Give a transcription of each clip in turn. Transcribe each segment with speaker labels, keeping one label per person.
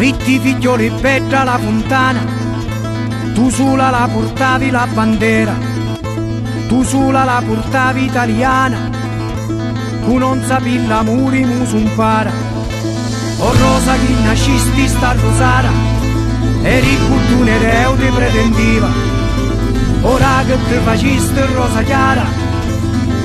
Speaker 1: Vitti figlioli bella la fontana, tu sola la portavi la bandiera, tu sola la portavi italiana, tu non sapi l'amore mu s'umpara. O rosa che nascisti sta rosara, eri un ereu ti pretendiva, ora che te faciste rosa chiara,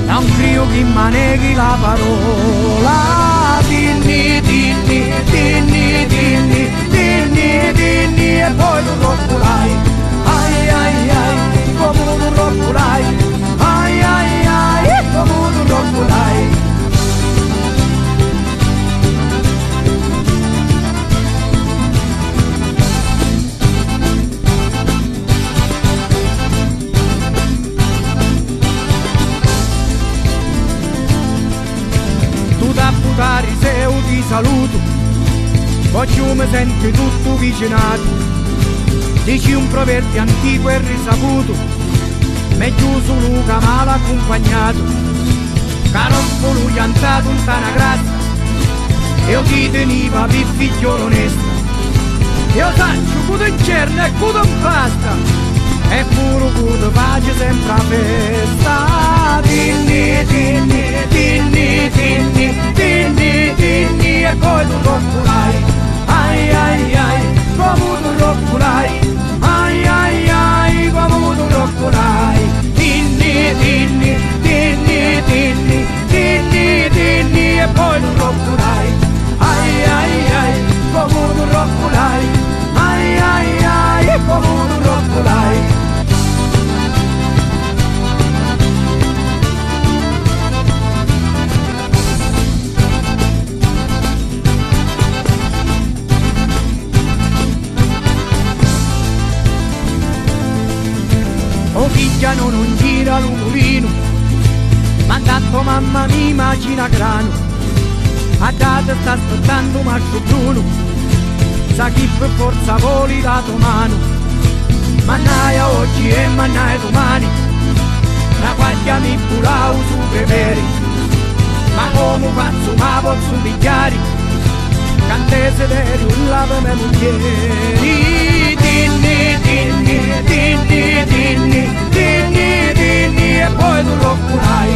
Speaker 1: non credo che maneghi la parola. Dinni, dinni, dinni, dinni, dinni, dinni, e poi tu roccolai, ai ai ai, come tu roccolai, ai ai ai, come tu roccolai. Cari seu ti saluto, oggi mi sento tutto vicinato, dici un proverbio antico e risaputo, meglio solo che male accompagnato, che non solo piantato in tana grazia, io ti teniva per figliolo onesto, io sancio cudo in cerno e cudo in pasta, e pure cudo pace sempre a festa. Dinni, dinni, dinni, dinni, dinni, dinni, e poi tu roccolai, ai ai ai, come tu roccolai, ai ai ai, come tu roccolai. Dinni, dinni, dinni, dinni, dinni, dinni, e poi tu roccolai, ai ai ai, come tu roccolai, ai ai ai, come tu roccolai. O figlia non gira l'umulino, ma tanto mamma mi immagina grano, a data sta aspettando Marco Bruno, sa chi per forza voli la tua mano, mannaia oggi e mannaia domani, la guaglia mi burau su beveri, ma come faccio ma posso pigliare, cantese veri un lava me muglieri. Dinni, dinni, dinni, dinni, dinni, dinni, e poi tu roccolai.